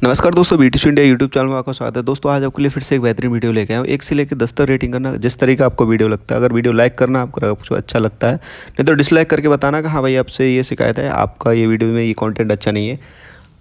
नमस्कार दोस्तों, BTC India YouTube channel में आपका स्वागत है। दोस्तों आज आपके लिए फिर से एक बेहतरीन वीडियो लेके आया हूँ। 1 से लेकर 10 तक रेटिंग करना, जिस तरीके आपको वीडियो लगता है। अगर वीडियो लाइक करना आपको अच्छा लगता है, नहीं तो डिसलाइक करके बताना कि हाँ भाई आपसे ये शिकायत है, आपका ये वीडियो में ये कंटेंट अच्छा नहीं है।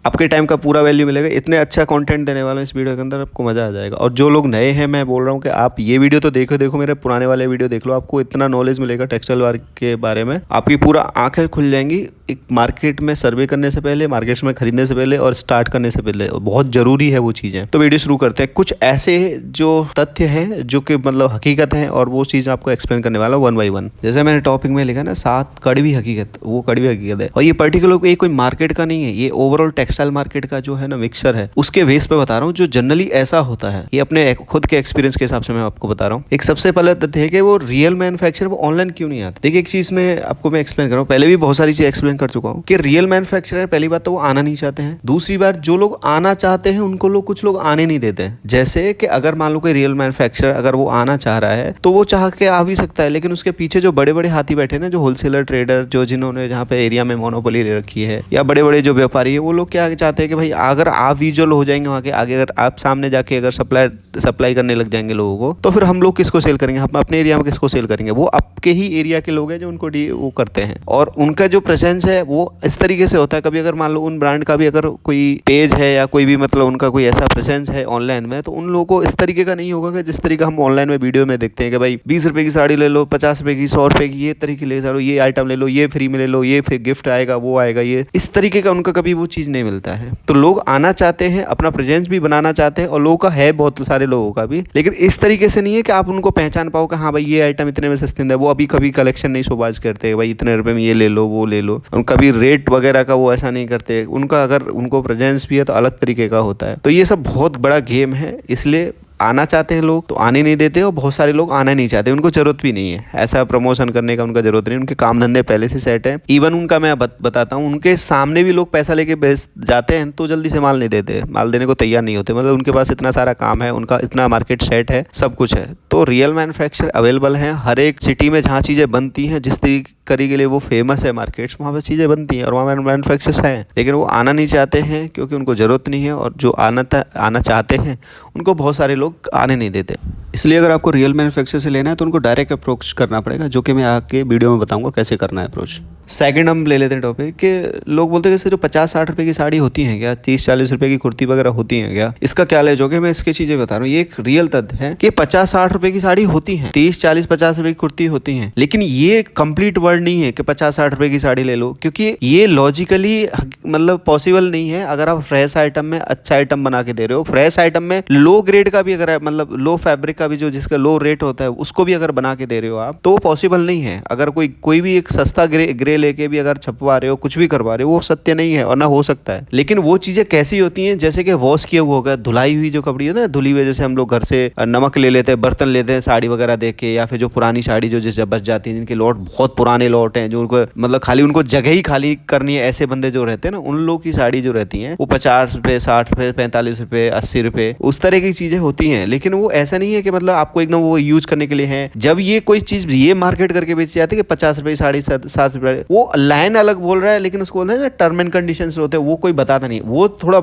आपके टाइम का पूरा वैल्यू मिलेगा। इतने अच्छा कंटेंट देने वाला है इस वीडियो के अंदर, आपको मज़ा आ जाएगा। और जो लोग नए हैं, मैं बोल रहा हूँ कि आप ये वीडियो तो देखो मेरे पुराने वाले वीडियो देख लो, आपको इतना नॉलेज मिलेगा टेक्सटाइल वर्क के बारे में, आपकी पूरा आंखें खुल जाएंगी। एक मार्केट में सर्वे करने से पहले, मार्केट्स में खरीदने से पहले और स्टार्ट करने से पहले बहुत ज़रूरी है वो चीज़ें। तो वीडियो शुरू करते हैं। कुछ ऐसे जो तथ्य हैं जो कि मतलब हकीकत हैं, और वो चीज़ आपको एक्सप्लेन करने वाला हूं 1 बाय 1। जैसे मैंने टॉपिक में लिखा ना 7 कड़वी हकीकत, वो कड़वी हकीकत है। और ये पर्टिकुलर ये कोई मार्केट का नहीं है, ये ओवरऑल टेक्सटाइल मार्केट का जो है ना मिक्सचर है, उसके बेस पे बता रहा हूँ। जो जनरली ऐसा होता है, ये अपने खुद के एक्सपीरियंस के हिसाब से मैं आपको बता रहा हूँ। एक सबसे पहले तथ्य है कि वो रियल मैन्युफैक्चर वो ऑनलाइन क्यों नहीं आते। देखिए एक चीज़ में आपको मैं एक्सप्लेन कर रहा हूँ, पहले भी बहुत सारी चीज़ एक्सप्लेन कर चुका हूँ कि रियल मैन्युफैक्चरर पहली बात तो वो आना नहीं चाहते हैं। दूसरी बात, जो लोग आना चाहते हैं उनको कुछ लोग आने नहीं देते हैं। जैसे कि अगर मान लो कोई रियल मैन्युफैक्चरर अगर वो आना चाह रहा है तो वो चाह के आ भी सकता है, लेकिन उसके पीछे जो बड़े बड़े हाथी बैठे ना, जो होलसेलर ट्रेडर, जो जिन्होंने जहाँ पे एरिया में मोनोपोली ले रखी है, या बड़े बड़े जो व्यापारी है, वो लोग क्या चाहते हैं कि भाई अगर आप विजुअल हो जाएंगे वहाँ के आगे, अगर आप सामने जाके अगर सप्लाई करने लग जाएंगे लोगों को, तो फिर हम लोग किसको सेल करेंगे, हम अपने एरिया में किसको सेल करेंगे। वो आपके ही एरिया के लोग हैं जो उनको वो करते हैं, और उनका जो प्रेजेंस है वो इस तरीके से होता है। कभी अगर मान लो उन ब्रांड का भी अगर कोई पेज है या कोई भी मतलब उनका कोई ऐसा प्रेजेंस है ऑनलाइन में, तो उन लोगों को इस तरीके का नहीं होगा कि जिस तरीके हम ऑनलाइन में वीडियो में देखते हैं कि भाई 20 रुपए की साड़ी ले लो, 50 रुपए की, 100 रुपए की, ये तरीके ले चलो, ये आइटम ले लो, ये फ्री में ले लो, ये फिर गिफ्ट आएगा, वो आएगा, ये इस तरीके का उनका कभी वो चीज़ नहीं मिलता है। तो लोग आना चाहते हैं, अपना प्रेजेंस भी बनाना चाहते हैं, और लोगों का है, बहुत सारे लोगों का भी, लेकिन इस तरीके से नहीं है कि आप उनको पहचान पाओ कि हाँ भाई ये आइटम इतने में सस्ते है। वो अभी कभी कलेक्शन नहीं शोबाज करते भाई इतने रुपए में ये ले लो, वो ले लो, और कभी रेट वगैरह का वो ऐसा नहीं करते। उनका अगर उनको प्रेजेंस भी है तो अलग तरीके का होता है। तो ये सब बहुत बड़ा गेम है, इसलिए आना चाहते हैं लोग तो आने नहीं देते, और बहुत सारे लोग आना नहीं चाहते, उनको जरूरत भी नहीं है ऐसा प्रमोशन करने का, उनका जरूरत नहीं, उनके काम धंधे पहले से सेट है। इवन उनका मैं बताता हूँ, उनके सामने भी लोग पैसा लेके बेच जाते हैं तो जल्दी से माल नहीं देते, माल देने को तैयार नहीं होते। मतलब उनके पास इतना सारा काम है, उनका इतना मार्केट सेट है, सब कुछ है। तो रियल मैन्युफैक्चर अवेलेबल है हर एक सिटी में, जहाँ चीज़ें बनती हैं, जिस तरीके के लिए वो फेमस है मार्केट्स, वहाँ पर चीज़ें बनती हैं और वहाँ मैन्युफैक्चर्स हैं, लेकिन वो आना नहीं चाहते हैं क्योंकि उनको ज़रूरत नहीं है। और जो आना चाहते हैं उनको बहुत सारे लोग आने नहीं देते। इसलिए अगर आपको रियल मैन्युफैक्चर से लेना है तो उनको डायरेक्ट अप्रोच करना पड़ेगा, जो कि मैं आके वीडियो में बताऊंगा कैसे करना है अप्रोच। सेकंड हम ले लेते हैं टॉपिक कि लोग बोलते हैं कि जो 50-60 रुपए की साड़ी होती हैं क्या, 30-40 रुपए की कुर्ती वगैरह होती हैं क्या, इसका क्या ले जोगे। मैं इसकी चीज़ें बता रहा हूँ। ये एक रियल तथ्य है कि 50-60 रुपए की साड़ी होती है, 30-40-50 रुपए की कुर्ती होती है, लेकिन ये कंप्लीट वर्ड नहीं है कि 50-60 रुपए की साड़ी ले लो, क्योंकि ये लॉजिकली मतलब पॉसिबल नहीं है। अगर आप फ्रेश आइटम में अच्छा आइटम बना के दे रहे हो, फ्रेश आइटम में लो ग्रेड का भी अगर मतलब लो फैब्रिक का भी जो जिसका लो रेट होता है उसको भी अगर बना के दे रहे हो आप, तो पॉसिबल नहीं है। अगर कोई भी एक सस्ता ग्रे लेके भी अगर छपवा रहे हो, कुछ भी करवा रहे हो, वो सत्य नहीं है और ना हो सकता है। लेकिन वो चीजें कैसी होती हैं, जैसे कि वॉश किया हुआ होगा, धुलाई हुई जो कपड़ी होती है ना, धुली हुई, जैसे हम लोग घर से नमक ले लेते हैं, बर्तन लेते हैं साड़ी वगैरह देख के, या फिर जो पुरानी साड़ी जो जिस बच जाती है, जिनके लॉट बहुत पुराने लॉट हैं, जो उनको मतलब खाली उनको जगह ही खाली करनी है, ऐसे बंदे जो रहते हैं ना, उन लोगों की साड़ी जो रहती है वो 50 रुपए, 60 रुपए, 45 रुपए, 80 रुपए, उस तरह की चीजें होती हैं। लेकिन वो ऐसा नहीं है कि मतलब आपको एकदम वो यूज करने के लिए है। जब ये कोई चीज ये मार्केट करके बेची जाती है कि 50 रुपए की साड़ी, 60 रुपए, वो लाइन अलग बोल रहा है, लेकिन उसको बोलते हैं टर्म एंड कंडीशंस होते हैं, वो कोई बताता नहीं। वो थोड़ा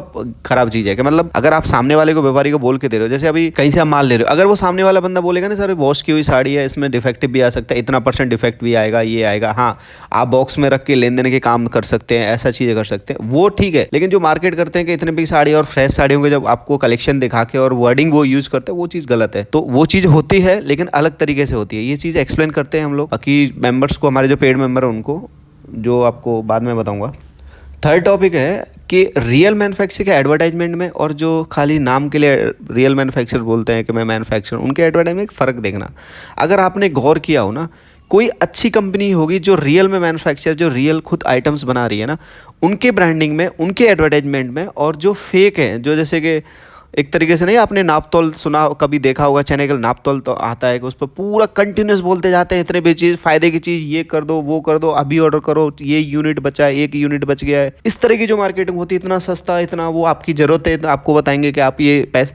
खराब चीज है कि मतलब अगर आप सामने वाले को, व्यापारी को बोल के दे रहे हो, जैसे अभी कहीं से आप माल ले रहे हो, अगर वो सामने वाला बंदा बोलेगा ना सर वॉश की हुई साड़ी है, इसमें डिफेक्टिव भी आ सकता है, इतना % डिफेक्ट भी आएगा, ये आएगा, हाँ आप बॉक्स में रख के लेन देन के काम कर सकते हैं, ऐसा चीजें कर सकते हैं, वो ठीक है। लेकिन जो मार्केट करते हैं कि इतने की साड़ी और फ्रेश साड़ियों के जब आपको कलेक्शन दिखा के और वर्डिंग वो यूज करते हैं, वो चीज गलत है। तो वो चीज होती है लेकिन अलग तरीके से होती है। ये चीज एक्सप्लेन करते हैं हम लोग बाकी मेंबर्स को, हमारे जो पेड मेंबर है उनको, जो आपको बाद में बताऊंगा। थर्ड टॉपिक है कि रियल मैन्युफैक्चर के एडवर्टाइजमेंट में और जो खाली नाम के लिए रियल मैन्युफैक्चर बोलते हैं कि मैं मैन्युफैक्चर, उनके एडवर्टाइजमेंट में एक फ़र्क देखना। अगर आपने गौर किया हो ना, कोई अच्छी कंपनी होगी जो रियल में मैन्युफैक्चर, जो रियल खुद आइटम्स बना रही है ना, उनके ब्रांडिंग में, उनके एडवर्टाइजमेंट में, और जो फेक है, जो जैसे कि एक तरीके से नहीं, आपने नापतोल सुना, कभी देखा होगा, चने का नापतोल तो आता है कि उस पर पूरा कंटिन्यूस बोलते जाते हैं इतने भी चीज़, फायदे की चीज़, ये कर दो, वो कर दो, अभी ऑर्डर करो, ये यूनिट बचा है, 1 यूनिट बच गया है। इस तरह की जो मार्केटिंग होती है, इतना सस्ता, इतना वो, आपकी ज़रूरत है, आपको बताएंगे कि आप ये पैसे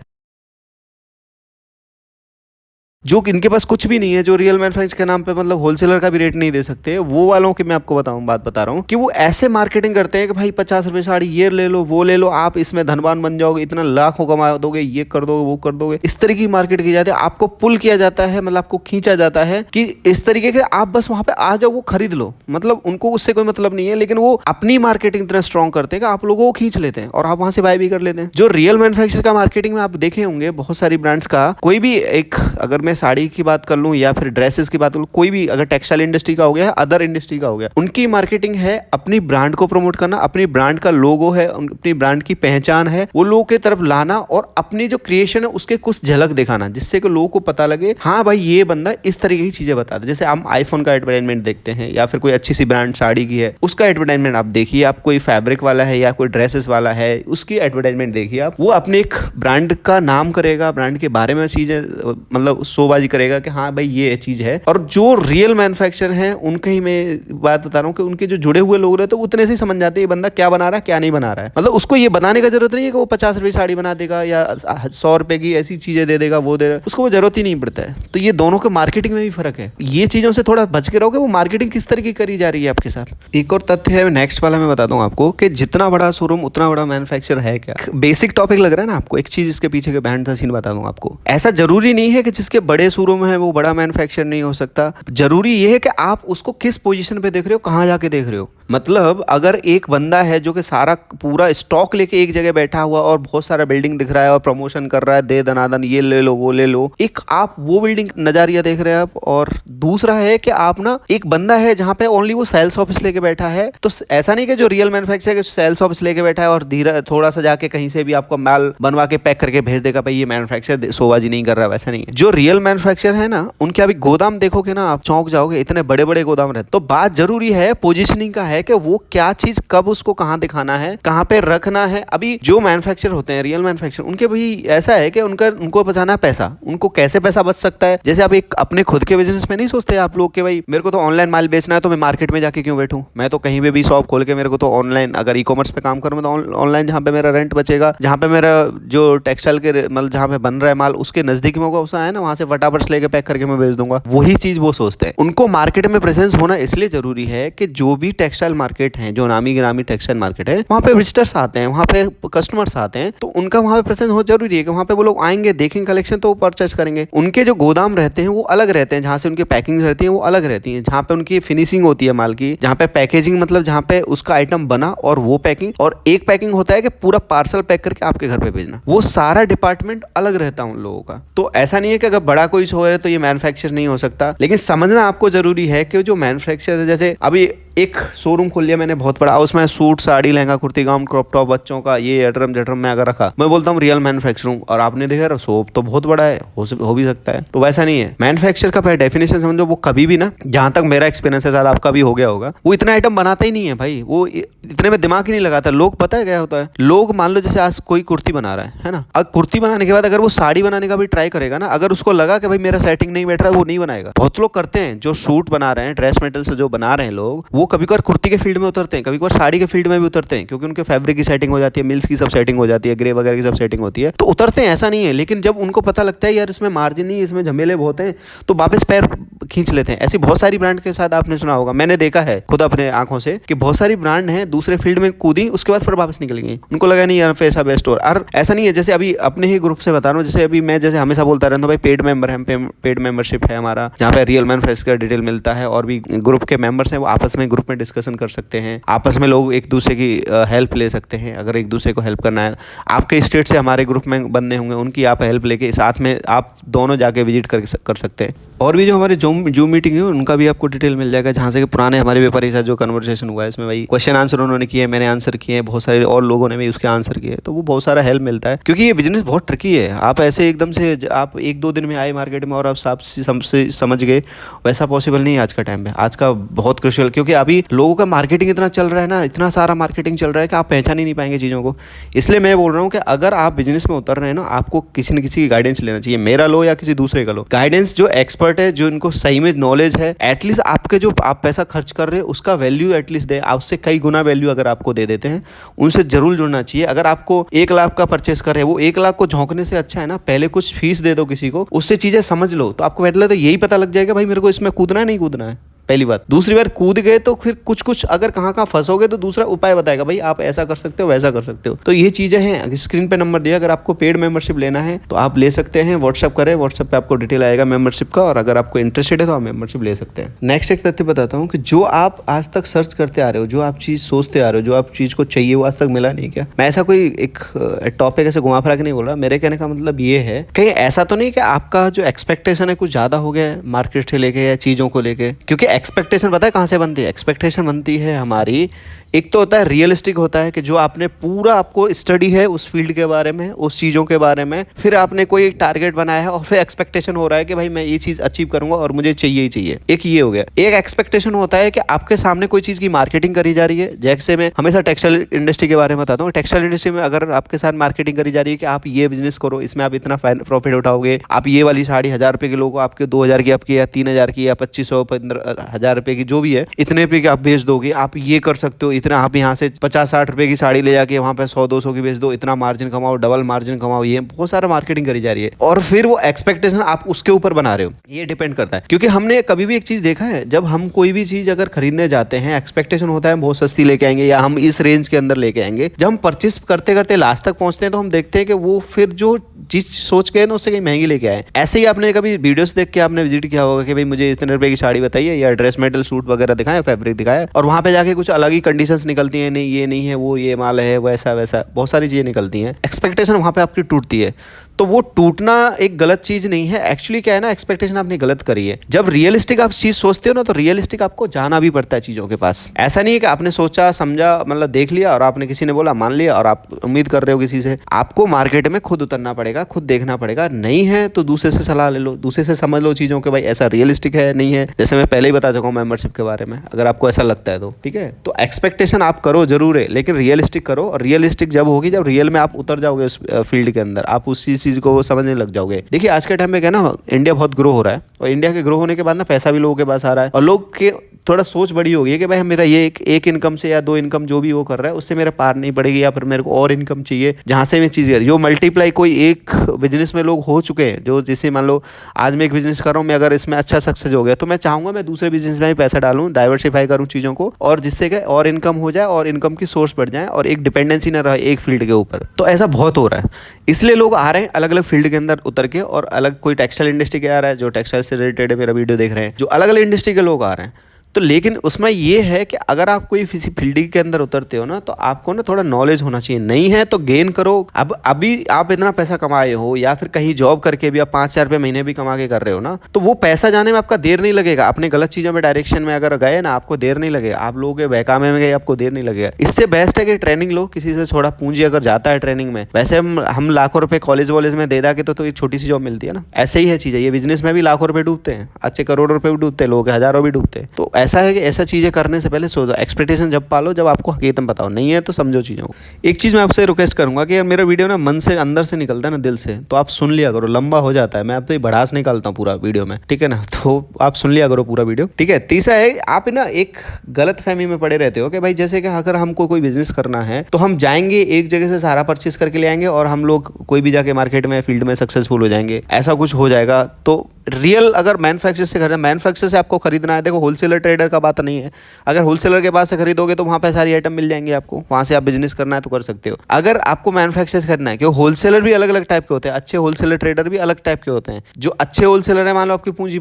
जो इनके पास कुछ भी नहीं है, जो रियल मैन्युफैक्चर के नाम पे मतलब होलसेलर का भी रेट नहीं दे सकते, वो वालों की मैं आपको बात बता रहा हूँ कि वो ऐसे मार्केटिंग करते हैं कि भाई 50 रुपए साड़ी ये ले लो वो ले लो, आप इसमें धनवान बन जाओगे, इतना लाखों कमा दोगे, ये कर दोगे वो कर दोगे। इस तरीके की मार्केट की जाती है, आपको पुल किया जाता है, मतलब आपको खींचा जाता है कि इस तरीके के आप बस वहां पे आ जाओ, वो खरीद लो। मतलब उनको उससे कोई मतलब नहीं है, लेकिन वो अपनी मार्केटिंग इतना स्ट्रॉन्ग करते हैं कि आप लोगों को खींच लेते हैं और आप वहां से बाय भी कर लेते हैं। जो रियल मैन्युफैक्चर का मार्केटिंग में आप देखे होंगे बहुत सारी ब्रांड्स का, कोई भी एक, अगर मैं साड़ी की बात कर लूं या फिर ड्रेसेस की बात कर लूं, कोई भी अगर टेक्सटाइल इंडस्ट्री का हो गया, अदर इंडस्ट्री का हो गया, उनकी मार्केटिंग है अपनी ब्रांड को प्रमोट करना, अपनी ब्रांड का लोगो है, अपनी ब्रांड की पहचान है, वो लोगों की तरफ लाना और अपनी जो क्रिएशन है उसके कुछ झलक दिखाना, जिससे कि लोगों को पता लगे हाँ भाई ये बंदा इस तरीके की चीजें बताता है। जैसे हम आईफोन का एडवर्टाइजमेंट देखते हैं या फिर कोई अच्छी सी ब्रांड साड़ी की है उसका एडवर्टाइजमेंट आप देखिए, आप कोई फैब्रिक वाला है या कोई ड्रेसेस वाला है उसकी एडवर्टाइजमेंट देखिए, आप वो अपने एक ब्रांड का नाम करेगा, ब्रांड के बारे में चीजें मतलब शोबाजी करेगा कि हाँ भाई ये चीज है। और जो रियल मैन्युफैक्चरर हैं उनके ही मैं बात बता रहा हूँ कि उनके जो जुड़े हुए लोग रहते हैं वो उतने से समझ जाते हैं ये बंदा क्या बना रहा है क्या नहीं बना रहा है। मतलब उसको ये बताने का जरूरत नहीं है कि वो 50 रुपए साड़ी बना देगा या 100 रुपए की ऐसी चीजें दे देगा वो दे देगा, उसको वो जरूरत ही नहीं पड़ता है। तो ये दोनों के मार्केटिंग में भी फर्क है, ये चीजों से थोड़ा बच के रहोगे। वो मार्केटिंग किस तरीके करी जा रही है आपके साथ। एक और तथ्य है नेक्स्ट वाला मैं बताता हूँ आपको कि जितना बड़ा शोरूम उतना बड़ा मैन्युफैक्चरर है क्या। बेसिक टॉपिक लग रहा है ना आपको, एक चीज इसके पीछे के बैंड था सीन बता दूं आपको। ऐसा जरूरी नहीं है कि जिसके बड़े शोरूम है वो बड़ा मैन्युफैक्चरर नहीं हो सकता, जरूरी ये है कि आप उसको किस पोजीशन पे देख रहे हो, कहाँ जाके देख रहे हो। मतलब अगर एक बंदा है जो कि सारा पूरा स्टॉक लेके एक जगह बैठा हुआ और बहुत सारा बिल्डिंग दिख रहा है और प्रमोशन कर रहा है, दे दनादन ये ले लो वो ले लो, एक आप वो बिल्डिंग नजारिया देख रहे हैं आप। और दूसरा है कि आप ना एक बंदा है जहां पे ओनली वो सेल्स ऑफिस लेके बैठा है, तो ऐसा नहीं कि जो रियल मैन्युफैक्चरर के सेल्स ऑफिस लेके बैठा है और धीरे थोड़ा सा जाके कहीं से भी आपको माल बनवा के पैक करके भेज देगा भाई ये मैन्युफैक्चरर शोबाजी नहीं कर रहा, वैसा नहीं है। जो रियल मैन्युफैक्चरर है ना उनके अभी गोदाम देखोगे ना आप चौंक जाओगे, इतने बड़े बड़े गोदाम रहते। तो बात जरूरी है पोजिशनिंग का है कि वो क्या चीज कब उसको कहां दिखाना है, कहां पे रखना है। अभी जो मैन्युफैक्चरर होते हैं रियल मैन्युफैक्चरर, उनके भी ऐसा है कि उनको बचाना है पैसा, उनको कैसे पैसा बच सकता है। जैसे आप एक अपने खुद के बिजनेस में नहीं सोचते आप लोग कि भाई मेरे को तो ऑनलाइन माल बेचना है तो मैं मार्केट में जाके क्यों बैठूं, मैं तो कहीं पे भी शॉप खोल के मेरे को तो ऑनलाइन अगर ई कॉमर्स पे काम करूँ तो ऑनलाइन जहां पे मेरा रेंट बचेगा, जहां पे मेरा जो टेक्सटाइल के मतलब जहां पे बन रहा है माल उसके नजदीक में होगा, है ना, वहां से फटाफट लेके पैक करके मैं बेच दूंगा। वही चीज वो सोचते हैं। उनको मार्केट में प्रेजेंस होना इसलिए जरूरी है कि जो भी टेक्सटाइल मार्केट है, जो नामी गिरामी टेक्सटाइल मार्केट है, वहां पे विजिटर्स आते हैं, वहां पे कस्टमर्स आते हैं, तो उनका वहां पे प्रेजेंस बहुत जरूरी है कि वहां पे वो लोग आएंगे, देखेंगे कलेक्शन तो वो परचेस करेंगे। उनके जो गोदाम रहते हैं वो अलग रहते हैं, जहां से उनकी पैकिंग रहती है वो अलग रहती है, जहां पे उनकी फिनिशिंग होती है माल की, जहां पे पैकेजिंग मतलब जहां पे उसका आइटम बना और वो पैकिंग, और एक पैकिंग होता है कि पूरा पार्सल पैक करके आपके घर पे भेजना, वो सारा डिपार्टमेंट अलग रहता है उन लोगों का। तो ऐसा नहीं है कि अगर बड़ा कोई शो है तो ये मैन्युफैक्चर नहीं हो सकता, लेकिन समझना आपको जरूरी है कि जो मैन्युफैक्चर, जैसे अभी एक शोरूम खोल लिया मैंने बहुत बड़ा, उसमें suit sari lehenga kurti gown crop top बच्चों का ये अड्रम जड्रम में अगर रखा, मैं बोलता हूँ रियल मैन्युफैक्चर हूँ, और आपने देखा शॉप तो बहुत बड़ा है, हो भी सकता है। तो वैसा नहीं है। मैन्युफैक्चर का डेफिनेशन समझो, वो कभी भी ना, जहां तक मेरा एक्सपीरियंस है, शायद आपका भी हो गया होगा, वो इतना आइटम बनाता ही नहीं है भाई, वो इतने में दिमाग ही नहीं लगाता। लोग पता है क्या होता है, लोग मान लो जैसे आज कोई कुर्ती बना रहा है ना, अब कुर्ती बनाने के बाद अगर वो साड़ी बनाने का भी ट्राई करेगा ना, अगर उसको लगा कि भाई मेरा सेटिंग नहीं बैठ रहा, वो नहीं बनाएगा। बहुत लोग करते हैं जो सूट बना रहे हैं, ड्रेस मटेरियल से जो बना रहे हैं लोग, वो कभी कभार कुर्ती के फील्ड में उतरते हैं, कभी कभार साड़ी के फील्ड में भी उतरते हैं, क्योंकि उनके फैब्रिक की सेटिंग हो जाती है, मिल्स की सब सेटिंग हो जाती है, ग्रे वगैरह की सब सेटिंग होती है, तो उतरते हैं, ऐसा नहीं है। लेकिन जब उनको पता लगता है यार इसमें मार्जिन नहीं, इसमें झमेले बहुत हैं, तो वापस पैर खींच लेते हैं। ऐसी बहुत सारी ब्रांड के साथ आपने सुना होगा, मैंने देखा है खुद अपने आंखों से कि बहुत सारी ब्रांड हैं दूसरे फील्ड में कूदी, उसके बाद फिर वापस निकल गई, उनको लगा नहीं यार पैसा बेस्ट। और ऐसा नहीं है, जैसे अभी अपने ही ग्रुप से बता रहा हूँ, जैसे अभी मैं जैसे हमेशा बोलता रहता हूँ भाई पेड मेंबर है, पेड मेंबरशिप है हमारा, जहाँ पे रियल मैन्युफैक्चरर का डिटेल मिलता है, और भी ग्रुप के मेंबर्स हैं वो आपस में ग्रुप में डिस्कशन कर सकते हैं, आपस में लोग एक दूसरे की हेल्प ले सकते हैं। अगर एक दूसरे को हेल्प करना है, आपके स्टेट से हमारे ग्रुप में बंदे होंगे, उनकी आप हेल्प लेके साथ में आप दोनों जाके विजिट कर सकते हैं। और भी जो हमारे जूम मीटिंग है उनका भी आपको डिटेल मिल जाएगा, जहाँ से कि पुराने हमारे व्यापारी के साथ जो कन्वर्सेशन हुआ है, इसमें भाई क्वेश्चन आंसर उन्होंने किए, मैंने आंसर किए, बहुत सारे और लोगों ने भी उसके आंसर किए, तो वो बहुत सारा हेल्प मिलता है। क्योंकि ये बिजनेस बहुत ट्रिकी है, आप ऐसे एकदम से आप 1-2 दिन में आए मार्केट में और आप समझ गए, वैसा पॉसिबल नहीं है आज का टाइम में। आज का बहुत क्रूशियल, क्योंकि अभी लोगों का मार्केटिंग इतना चल रहा है ना, इतना सारा मार्केटिंग चल रहा है कि आप पहचान ही नहीं पाएंगे चीज़ों को। इसलिए मैं बोल रहा हूँ कि अगर आप बिजनेस में उतर रहे हैं ना, आपको किसी न किसी की गाइडेंस लेना चाहिए, मेरा लो या किसी दूसरे का लो। गाइडेंस जो एक्सपर्ट है, जो इनको सही में नॉलेज है, एटलीस्ट आपके जो आप पैसा खर्च कर रहे हैं उसका वैल्यू एटलीस्ट दे, उससे कई गुना वैल्यू अगर आपको दे देते हैं, उनसे जरूर जुड़ना चाहिए। अगर आपको 1 लाख का परचेस कर रहे हैं, वो 1 लाख को झोंकने से अच्छा है ना पहले कुछ फीस दे दो किसी को, उससे चीजें समझ लो, तो आपको पहले तो यही पता लग जाएगा भाई मेरे को इसमें कूदना है नहीं कूदना है। पहली बात। दूसरी बार कूद गए तो फिर कुछ कुछ अगर कहाँ कहाँ फंसोगे तो दूसरा उपाय बताएगा, भाई आप ऐसा कर सकते हो, वैसा कर सकते हो। तो ये चीजें हैं, स्क्रीन पे नंबर दिया, अगर आपको पेड मेंबरशिप लेना है तो आप ले सकते हैं, व्हाट्सअप करें, व्हाट्सअप पे आपको डिटेल आएगा मेंबरशिप का, और अगर आपको इंटरेस्टेड है तो आप मेंबरशिप ले सकते हैं। नेक्स्ट एक तथ्य बताता हूँ कि जो आप आज तक सर्च करते आ रहे हो, जो आप चीज सोचते आ रहे हो, जो आप चीज को चाहिए वो आज तक मिला नहीं क्या? मैं ऐसा कोई एक टॉपिक ऐसे घुमा फिरा के नहीं बोल रहा, मेरे कहने का मतलब ये है कहीं ऐसा तो नहीं कि आपका जो एक्सपेक्टेशन है कुछ ज्यादा हो गया है मार्केट से लेके या चीजों को लेके। क्योंकि एक्सपेक्टेशन पता है कहाँ से बनती है? एक्सपेक्टेशन बनती है हमारी, एक तो होता है रियलिस्टिक होता है कि जो आपने पूरा आपको स्टडी है उस फील्ड के बारे में, उस चीज़ों के बारे में, फिर आपने कोई एक टारगेट बनाया है और फिर एक्सपेक्टेशन हो रहा है कि भाई मैं ये चीज़ अचीव करूंगा और मुझे चाहिए ही चाहिए। एक ये हो गया। एक एक्सपेक्टेशन होता है कि आपके सामने कोई चीज़ की मार्केटिंग करी जा रही है। जैसे मैं हमेशा टेक्सटाइल इंडस्ट्री के बारे में बताता हूँ। टेक्सटाइल इंडस्ट्री में अगर आपके साथ मार्केटिंग करी जा रही है कि आप ये बिजनेस करो, इसमें आप इतना प्रॉफिट उठाओगे, आप ये वाली साड़ी 1000 रुपये किलो को आपके 2000 की आपकी या 3000 की या 2500 15,000 रुपये की जो भी है, इतने रुपये की आप बेच दोगे, आप ये कर सकते हो, इतना आप यहाँ से 50-60 रुपए की साड़ी ले जाके वहाँ पे 100-200 की बेच दो, इतना मार्जिन कमाओ, डबल मार्जिन कमाओ। ये बहुत सारा मार्केटिंग करी जा रही है और फिर वो एक्सपेक्टेशन आप उसके ऊपर बना रहे हो। ये डिपेंड करता है, क्योंकि हमने कभी भी एक चीज देखा है, जब हम कोई भी चीज अगर खरीदने जाते हैं एक्सपेक्टेशन होता है बहुत सस्ती लेके आएंगे या हम इस रेंज के अंदर लेके आएंगे। जब हम परचेस करते करते लास्ट तक पहुंचते हैं तो हम देखते हैं कि वो फिर जो चीज सोच गए ना उससे कहीं महंगी लेके आए। ऐसे ही आपने कभी वीडियोस देख के आपने विजिट किया होगा कि भाई मुझे इतने रुपए की साड़ी बताइए या ड्रेस मेटल सूट वगैरह दिखाएं, फैब्रिक दिखाएं, और वहां पे जाके कुछ अलग ही कंडीशंस निकलती हैं, नहीं ये नहीं है, वो ये माल है, वैसा वैसा बहुत सारी चीजें निकलती हैं। एक्सपेक्टेशन वहां पे आपकी टूटती है। तो वो टूटना एक गलत चीज नहीं है। एक्चुअली क्या है ना, एक्सपेक्टेशन आपने गलत करी है। जब रियलिस्टिक आप चीज सोचते हो ना तो रियलिस्टिक आपको जाना भी पड़ता है चीजों के पास। ऐसा नहीं है कि आपने सोचा समझा मतलब देख लिया और आपने किसी ने बोला मान लिया और आप उम्मीद कर रहे हो किसी से। आपको मार्केट में खुद उतरना पड़ेगा, खुद देखना पड़ेगा। नहीं है तो दूसरे से सलाह ले लो, दूसरे से समझ लो चीजों के, भाई ऐसा रियलिस्टिक है नहीं है। जैसे मैं पहले ही बता चुका हूँ मेंबरशिप के बारे में, अगर आपको ऐसा लगता है तो ठीक है। तो एक्सपेक्टेशन आप करो जरूर है, लेकिन रियलिस्टिक करो। और रियलिस्टिक जब होगी जब रियल में आप उतर जाओगे उस फील्ड के अंदर, आप उसी चीज को समझने लग जाओगे। देखिए आज के टाइम में क्या ना, इंडिया बहुत ग्रो हो रहा है और इंडिया के ग्रो होने के बाद ना पैसा भी लोगों के पास आ रहा है और लोग के थोड़ा सोच बड़ी हो गई है कि भाई मेरा ये एक इनकम से या 2 इनकम जो भी वो कर रहा है उससे मेरे पार नहीं पड़ेगी, या फिर मेरे को और इनकम चाहिए जहाँ से मैं चीज़ जो मल्टीप्लाई कोई एक बिजनेस में लोग हो चुके हैं। जो जैसे मान लो आज मैं एक बिजनेस कर रहा हूँ, मैं अगर इसमें अच्छा सक्सेस हो गया तो मैं चाहूँगा मैं दूसरे बिजनेस में भी पैसा डालूँ, डाइवर्सिफाई करूँ चीज़ों को, और जिससे कि और इनकम हो जाए और इनकम की सोर्स बढ़ जाए और एक डिपेंडेंसी ना रहे एक फील्ड के ऊपर। तो ऐसा बहुत हो रहा है, इसलिए लोग आ रहे हैं अलग अलग फील्ड के अंदर उतर के, और अलग कोई टेक्सटाइल इंडस्ट्री के आ रहा है जो टेक्सटाइल से रिलेटेड है, मेरा वीडियो देख रहे हैं, जो अलग अलग इंडस्ट्री के लोग आ रहे हैं। तो लेकिन उसमें ये है कि अगर आप कोई किसी फील्ड के अंदर उतरते हो ना तो आपको ना थोड़ा नॉलेज होना चाहिए। नहीं है तो गेन करो। अब अभी आप इतना पैसा कमाए हो या फिर कहीं जॉब करके भी आप 5,000 रुपये महीने भी कमा के कर रहे हो ना, तो वो पैसा जाने में आपका देर नहीं लगेगा। अपने गलत चीज़ों में डायरेक्शन में अगर गए ना आपको देर नहीं लगेगा, आप लोगों के बहकामे में गए आपको देर नहीं लगेगा। इससे बेस्ट है कि ट्रेनिंग लो किसी से, थोड़ा पूंजी अगर जाता है ट्रेनिंग में। वैसे हम लाखों रुपए कॉलेज वॉलेज में दे के तो एक छोटी सी जॉब मिलती है ना, ऐसे ही है चीज़। ये बिजनेस में भी लाखों रुपए डूबते हैं, अच्छे करोड़ों रुपए भी डूबते हैं, लोगों के हजारों भी डूबते हैं। तो ऐसा है कि ऐसा चीज़ें करने से पहले सोचो, एक्सपेक्टेशन जब पालो जब आपको हकीकत बताओ, नहीं है तो समझो चीज़ों को। एक चीज़ मैं आपसे रिक्वेस्ट करूंगा कि मेरा वीडियो ना मन से अंदर से निकलता है ना, दिल से, तो आप सुन लिया करो। लंबा हो जाता है, मैं आप तो भड़ास निकालता हूँ पूरा वीडियो में, ठीक है ना, तो आप सुन लिया करो पूरा वीडियो, ठीक है। तीसरा है, आप ना एक गलत फहमी में पड़े रहते हो कि भाई जैसे कि अगर हमको कोई बिजनेस करना है तो हम जाएंगे एक जगह से सारा परचेस करके ले आएंगे और हम लोग कोई भी जाके मार्केट में फील्ड में सक्सेसफुल हो जाएंगे, ऐसा कुछ हो जाएगा। तो रियल अगर मैन्युफैक्चर से खरीदना, मैन्युफैक्चर से आपको खरीदना है, देखो होलसेलर ट्रेडर का बात नहीं है। अगर होलसेलर के पास से खरीदोगे तो वहाँ पे सारी आइटम मिल जाएंगे आपको, वहाँ से आप बिजनेस करना है तो कर सकते हो। अगर आपको मैन्युफैक्चर से खरीदना है, क्योंकि होलसेलर भी अलग अलग टाइप के होते हैं, अच्छे होलसेलर ट्रेडर भी अलग टाइप के होते हैं। जो अच्छे होलसेलर है, मान लो आपकी पूंजी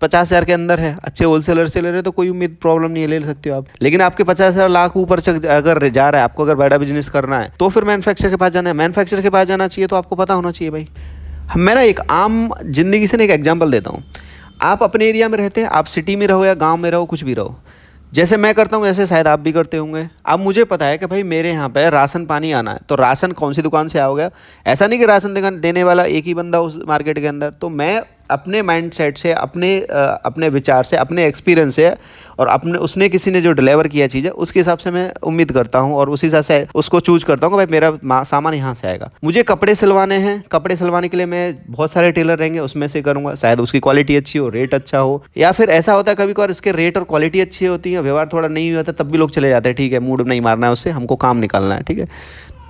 50,000 के अंदर है, अच्छे होलसेलर से ले रहे तो कोई उम्मीद प्रॉब्लम नहीं है, ले सकते हो आप। लेकिन आपके 50,000 लाख ऊपर अगर जा रहा है, आपको अगर बड़ा बिजनेस करना है तो फिर मैन्युफैक्चर के पास जाना है। मैन्युफैक्चर के पास जाना चाहिए तो आपको पता होना चाहिए भाई। मैं ना एक आम जिंदगी से एक एग्जाम्पल देता हूँ। आप अपने एरिया में रहते हैं, आप सिटी में रहो या गांव में रहो, कुछ भी रहो, जैसे मैं करता हूँ ऐसे शायद आप भी करते होंगे। अब मुझे पता है कि भाई मेरे यहाँ पे राशन पानी आना है, तो राशन कौन सी दुकान से आओगे? ऐसा नहीं कि राशन देने वाला एक ही बंदा उस मार्केट के अंदर, तो मैं अपने माइंडसेट से, अपने विचार से, अपने एक्सपीरियंस से और अपने उसने किसी ने जो डिलीवर किया चीज़ है उसके हिसाब से मैं उम्मीद करता हूँ और उसी हिसाब से उसको चूज करता हूँ कि भाई मेरा सामान यहाँ से आएगा। मुझे कपड़े सिलवाने हैं, कपड़े सिलवाने के लिए मैं बहुत सारे टेलर रहेंगे उसमें से करूँगा, शायद उसकी क्वालिटी अच्छी हो, रेट अच्छा हो, या फिर ऐसा होता है कभी कभार इसके रेट और क्वालिटी अच्छी होती है, व्यवहार थोड़ा नहीं होता तब भी लोग चले जाते हैं, ठीक है मूड नहीं मारना है उससे, हमको काम निकालना है, ठीक है।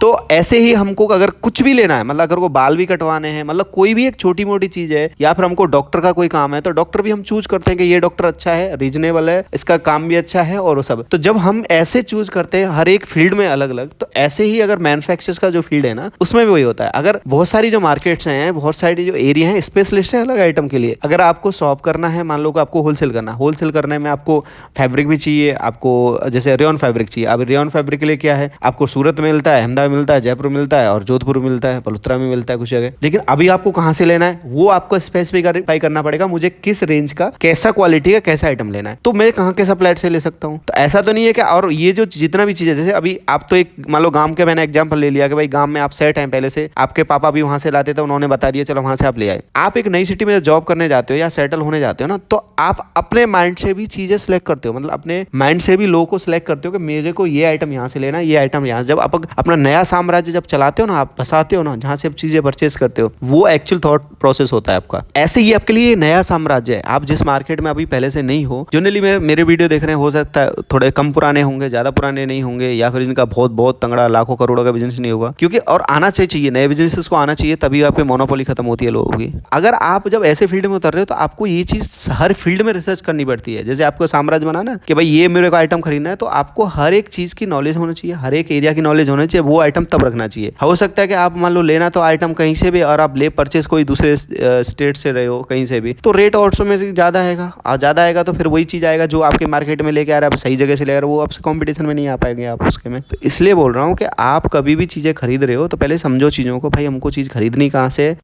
तो ऐसे ही हमको अगर कुछ भी लेना है, मतलब अगर को बाल भी कटवाने हैं, मतलब कोई भी एक छोटी मोटी चीज़ है, या फिर हमको डॉक्टर का कोई काम है तो डॉक्टर भी हम चूज करते हैं कि ये डॉक्टर अच्छा है, रीजनेबल है, इसका काम भी अच्छा है और वो सब। तो जब हम ऐसे चूज करते हैं हर एक फील्ड में अलग अलग, तो ऐसे ही अगर मैन्युफैक्चर्स का जो फील्ड है ना उसमें भी वही होता है। अगर बहुत सारी जो मार्केट्स हैं, बहुत सारी जो एरिया है, स्पेशलिस्ट है अलग आइटम के लिए। अगर आपको शॉप करना है, मान लो कि आपको होलसेल करना, होलसेल करने में आपको फैब्रिक भी चाहिए, आपको जैसे रेयन फैब्रिक चाहिए। अब रेयन फैब्रिक के लिए क्या है, आपको सूरत में मिलता है, अहमदाबाद मिलता है, जयपुर मिलता है और जोधपुर में मिलता है, बलुत्रा में मिलता है कुछ जगह। लेकिन अभी आपको कहां से लेना है वो आपको स्पेसिफाई करना पड़ेगा, मुझे किस रेंज का, कैसा क्वालिटी का, कैसा आइटम लेना है, तो मैं कहां के सप्लायर से ले सकता हूं। तो ऐसा तो नहीं है कि, और ये जो जितना भी चीज है, जैसे अभी आप तो एक मान लो गांव के, मैंने एग्जांपल ले लिया कि भाई गांव में आप सेट हैं पहले से, आपके पापा भी वहां से लाते थे, उन्होंने बता दिया चलो वहां से आप ले आए। आप एक नई सिटी में जॉब करने जाते हो या सेटल होने जाते हो ना, तो आप अपने माइंड से भी चीजें सिलेक्ट करते हो, मतलब अपने माइंड से भी लोगों को सिलेक्ट करते हो कि मेरे को ये आइटम यहाँ से लेना है, ये आइटम यहाँ से। जब आप अपना नया साम्राज्य जब चलाते हो ना, आप बसाते हो ना, जहाँ से आप चीजें परचेस करते हो, वो एक्चुअल थॉट प्रोसेस होता है आपका। ऐसे ही आपके लिए नया साम्राज्य है, आप जिस मार्केट में अभी पहले से नहीं हो। जनरली मेरे वीडियो देख रहे हैं, हो सकता है थोड़े कम पुराने होंगे, ज्यादा पुराने नहीं होंगे, या फिर इनका बहुत बहुत तंगड़ा लाखों करोड़ों का बिजनेस नहीं होगा, क्योंकि और आना चाहिए, नए बिजनेसेस को आना चाहिए, तभी आपकी मोनोपोली खत्म होती है लोगों की। अगर आप जब ऐसे फील्ड में उतर रहे हो तो आपको ये चीज हर फील्ड में रिसर्च करनी पड़ती है। जैसे आपको साम्राज्य बनाना कि भाई ये मेरे को आइटम खरीदना है, तो आपको हर एक चीज की नॉलेज होना चाहिए, हर एक एरिया की नॉलेज होनी चाहिए, वो आइटम तब रखना चाहिए। हो सकता है कि आप मान लो लेना तो आइटम कहीं से भी, और आप ले परचेस कोई दूसरे स्टेट से रहे हो कहीं से भी, तो रेट ऑटोमेटिक ज़्यादा आएगा, और ज़्यादा आएगा तो फिर वही चीज़ आएगा जो आपके मार्केट में लेके आ रहा है, आप सही जगह से ले रहे हो, वो आपसे कॉम्पिटिशन में नहीं आ पाएंगे आप उसके में। तो इसलिए बोल रहा हूँ कि आप कभी भी चीज़ें खरीद रहे हो तो पहले समझो चीज़ों को, भाई हमको चीज़ खरीदनी कहाँ से है।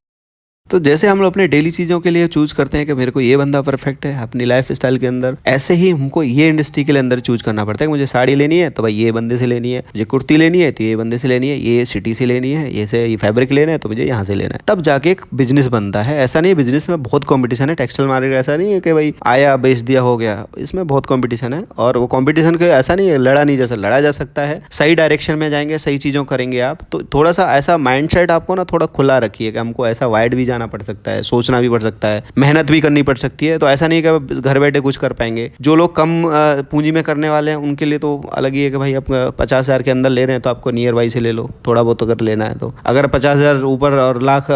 तो जैसे हम लोग अपने डेली चीज़ों के लिए चूज करते हैं कि मेरे को ये बंदा परफेक्ट है अपनी लाइफ स्टाइल के अंदर, ऐसे ही हमको ये इंडस्ट्री के लिए अंदर चूज करना पड़ता है कि मुझे साड़ी लेनी है तो भाई ये बंदे से लेनी है, मुझे कुर्ती लेनी है तो ये बंदे से लेनी है, ये सिटी से लेनी है, ये फैब्रिक लेना है तो मुझे यहाँ से लेना है, तब जाके एक बिजनेस बनता है। ऐसा नहीं है, बिजनेस में बहुत कॉम्पिटिशन है, टेक्सटाइल मार्केट ऐसा नहीं है कि भाई आया बेच दिया हो गया, इसमें बहुत कॉम्पिटिशन है। और वो कॉम्पिटिशन के ऐसा नहीं है लड़ा नहीं, जैसा लड़ा जा सकता है, सही डायरेक्शन में जाएंगे, सही चीज़ों करेंगे आप, तो थोड़ा सा ऐसा माइंड सेट आपको ना थोड़ा खुला रखिए कि हमको ऐसा वाइड भी जाना पड़ सकता है, सोचना भी पड़ सकता है, मेहनत भी करनी पड़ सकती है। तो ऐसा नहीं है कि घर बैठे कुछ कर पाएंगे। जो लोग कम पूंजी में करने वाले हैं उनके लिए तो अलग ही है कि भाई आप 50,000 के अंदर ले रहे हैं तो आपको नियर बाई से ले लो, थोड़ा बहुत अगर लेना है तो। अगर 50,000 ऊपर और लाख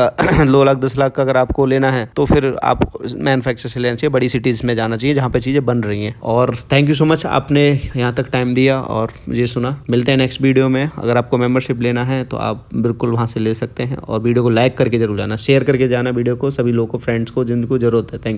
2 लाख 10 लाख का अगर आपको लेना है तो फिर आप मैन्युफैक्चर से लेना चाहिए, बड़ी सिटीज़ में जाना चाहिए जहाँ पे चीज़ें बन रही हैं। और थैंक यू सो मच, आपने यहाँ तक टाइम दिया और मुझे सुना। मिलते हैं नेक्स्ट वीडियो में। अगर आपको मेंबरशिप लेना है तो आप बिल्कुल वहाँ से ले सकते हैं, और वीडियो को लाइक करके जरूर जाना, शेयर करके जाना वीडियो को सभी लोगों को, फ्रेंड्स को जिनको ज़रूरत है। Thank you.